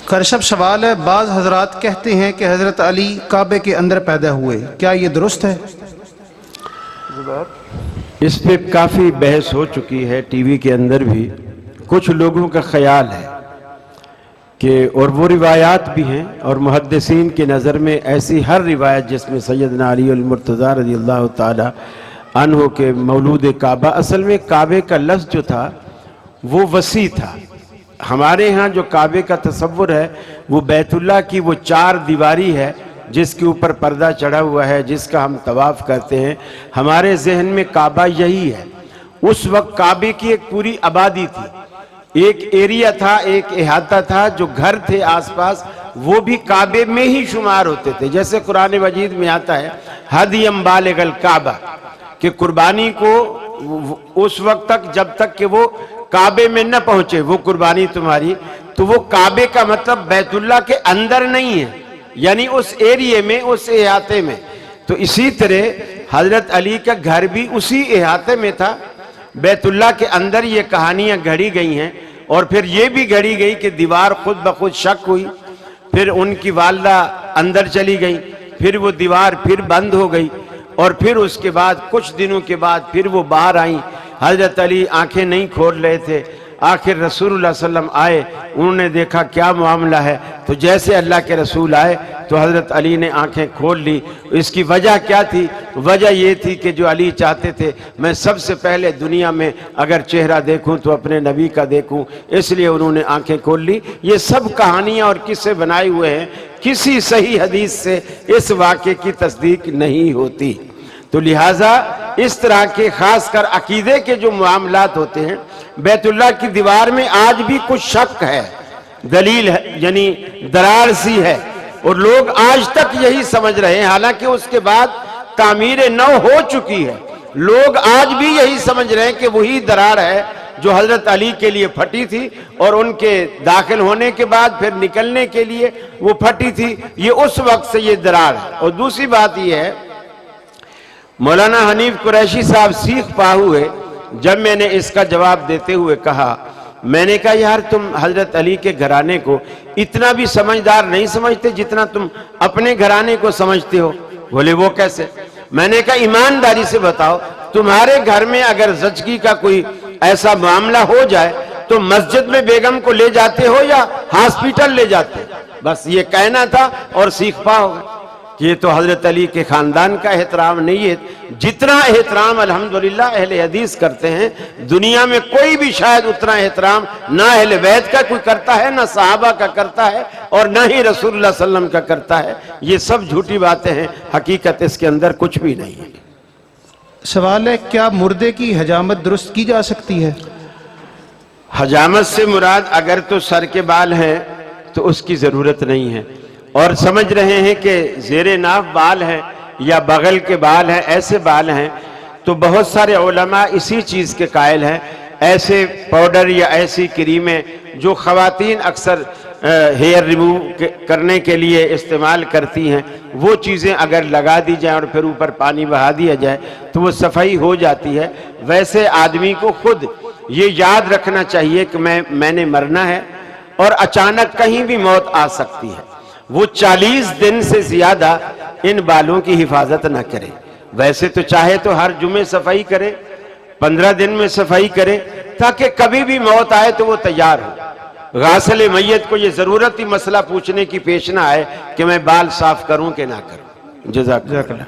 کرشب سوال ہے، بعض حضرات کہتے ہیں کہ حضرت علی کعبے کے اندر پیدا ہوئے، کیا یہ درست ہے؟ اس پہ کافی بحث ہو چکی ہے ٹی وی کے اندر بھی. کچھ لوگوں کا خیال ہے کہ، اور وہ روایات بھی ہیں، اور محدثین کی نظر میں ایسی ہر روایت جس میں سیدنا علی المرتضیٰ رضی اللہ تعالی عنہ کے مولود کعبہ، اصل میں کعبے کا لفظ جو تھا وہ وسیع تھا. ہمارے ہاں جو کعبے کا تصور ہے وہ بیت اللہ کی وہ چار دیواری ہے جس کے اوپر پردہ چڑھا ہوا ہے، جس کا ہم طواف کرتے ہیں. ہمارے ذہن میں کعبہ یہی ہے. اس وقت کعبے کی ایک پوری آبادی تھی، ایک ایریا تھا، ایک احاطہ تھا، جو گھر تھے آس پاس وہ بھی کعبے میں ہی شمار ہوتے تھے. جیسے قرآن مجید میں آتا ہے ہدیم بالغ الکعبہ، کہ قربانی کو اس وقت تک جب تک کہ وہ کعبے میں نہ پہنچے وہ قربانی تمہاری. تو وہ کعبے کا مطلب بیت اللہ کے اندر نہیں ہے، یعنی اس ایریے میں، اس احاطے میں. تو اسی طرح حضرت علی کا گھر بھی اسی احاطے میں تھا. بیت اللہ کے اندر یہ کہانیاں گھڑی گئی ہیں، اور پھر یہ بھی گھڑی گئی کہ دیوار خود بخود شک ہوئی، پھر ان کی والدہ اندر چلی گئی، پھر وہ دیوار پھر بند ہو گئی، اور پھر اس کے بعد کچھ دنوں کے بعد پھر وہ باہر آئیں. حضرت علی آنکھیں نہیں کھول رہے تھے. آخر رسول اللہ صلی اللہ علیہ وسلم آئے، انہوں نے دیکھا کیا معاملہ ہے، تو جیسے اللہ کے رسول آئے تو حضرت علی نے آنکھیں کھول لی. اس کی وجہ کیا تھی؟ وجہ یہ تھی کہ جو علی چاہتے تھے میں سب سے پہلے دنیا میں اگر چہرہ دیکھوں تو اپنے نبی کا دیکھوں، اس لیے انہوں نے آنکھیں کھول لی. یہ سب کہانیاں اور قصے بنائے ہوئے ہیں، کسی صحیح حدیث سے اس واقعے کی تصدیق نہیں ہوتی. تو لہٰذا اس طرح کے خاص کر عقیدے کے جو معاملات ہوتے ہیں، بیت اللہ کی دیوار میں آج بھی کچھ شک ہے، دلیل ہے، یعنی درار سی ہے، اور لوگ آج تک یہی سمجھ رہے ہیں، حالانکہ اس کے بعد تعمیر نو ہو چکی ہے. لوگ آج بھی یہی سمجھ رہے ہیں کہ وہی درار ہے جو حضرت علی کے لیے پھٹی تھی، اور ان کے داخل ہونے کے بعد پھر نکلنے کے لیے وہ پھٹی تھی. یہ اس وقت سے یہ درار ہے. اور دوسری بات یہ ہے، مولانا حنیف قریشی صاحب سیخ پا ہوئے، جب میں نے اس کا جواب دیتے ہوئے کہا، میں نے کہا یار تم حضرت علی کے گھرانے کو اتنا بھی سمجھدار نہیں سمجھتے جتنا تم اپنے گھرانے کو سمجھتے ہو. بولے وہ کیسے؟ میں نے کہا ایمانداری سے بتاؤ، تمہارے گھر میں اگر زچگی کا کوئی ایسا معاملہ ہو جائے تو مسجد میں بیگم کو لے جاتے ہو یا ہاسپیٹل لے جاتے؟ بس یہ کہنا تھا اور سیخ پا ہو گئے. یہ تو حضرت علی کے خاندان کا احترام نہیں ہے. جتنا احترام الحمدللہ اہل حدیث کرتے ہیں، دنیا میں کوئی بھی شاید اتنا احترام نہ اہل بیت کا کوئی کرتا ہے، نہ صحابہ کا کرتا ہے، اور نہ ہی رسول اللہ صلی اللہ علیہ وسلم کا کرتا ہے. یہ سب جھوٹی باتیں ہیں، حقیقت اس کے اندر کچھ بھی نہیں ہے. سوال ہے، کیا مردے کی حجامت درست کی جا سکتی ہے؟ حجامت سے مراد اگر تو سر کے بال ہیں تو اس کی ضرورت نہیں ہے، اور سمجھ رہے ہیں کہ زیر ناف بال ہیں یا بغل کے بال ہیں، ایسے بال ہیں، تو بہت سارے علماء اسی چیز کے قائل ہیں. ایسے پاؤڈر یا ایسی کریمیں جو خواتین اکثر ہیئر ریموو کرنے کے لیے استعمال کرتی ہیں، وہ چیزیں اگر لگا دی جائیں اور پھر اوپر پانی بہا دیا جائے تو وہ صفائی ہو جاتی ہے. ویسے آدمی کو خود یہ یاد رکھنا چاہیے کہ میں نے مرنا ہے، اور اچانک کہیں بھی موت آ سکتی ہے. وہ 40 دن سے زیادہ ان بالوں کی حفاظت نہ کرے. ویسے تو چاہے تو ہر جمعے صفائی کرے، 15 دن میں صفائی کرے، تاکہ کبھی بھی موت آئے تو وہ تیار ہو. غاسل میت کو یہ ضرورتی مسئلہ پوچھنے کی پیش نہ آئے کہ میں بال صاف کروں کہ نہ کروں. جزاک اللہ.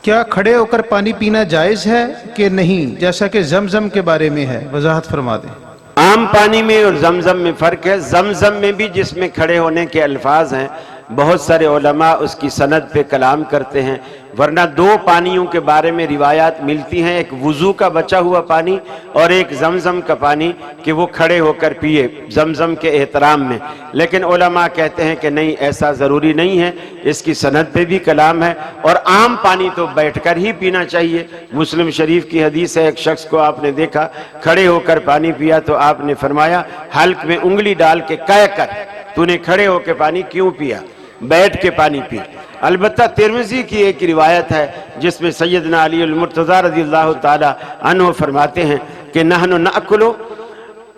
کیا کھڑے ہو کر پانی پینا جائز ہے کہ نہیں، جیسا کہ زمزم کے بارے میں ہے؟ وضاحت فرما دیں. عام پانی میں اور زمزم میں فرق ہے. زمزم میں بھی جس میں کھڑے ہونے کے الفاظ ہیں، بہت سارے علماء اس کی سند پہ کلام کرتے ہیں، ورنہ دو پانیوں کے بارے میں روایات ملتی ہیں، ایک وضو کا بچا ہوا پانی اور ایک زمزم کا پانی، کہ وہ کھڑے ہو کر پیے زمزم کے احترام میں. لیکن علماء کہتے ہیں کہ نہیں، ایسا ضروری نہیں ہے، اس کی سند پہ بھی کلام ہے، اور عام پانی تو بیٹھ کر ہی پینا چاہیے. مسلم شریف کی حدیث ہے، ایک شخص کو آپ نے دیکھا کھڑے ہو کر پانی پیا تو آپ نے فرمایا حلق میں انگلی ڈال کے کہہ کر، تو نے کھڑے ہو کے پانی کیوں پیا، بیٹھ کے پانی پی. البتہ ترمذی کی ایک روایت ہے جس میں سیدنا علی المرتضیٰ رضی اللہ تعالی عنہ فرماتے ہیں کہ نحن نأکل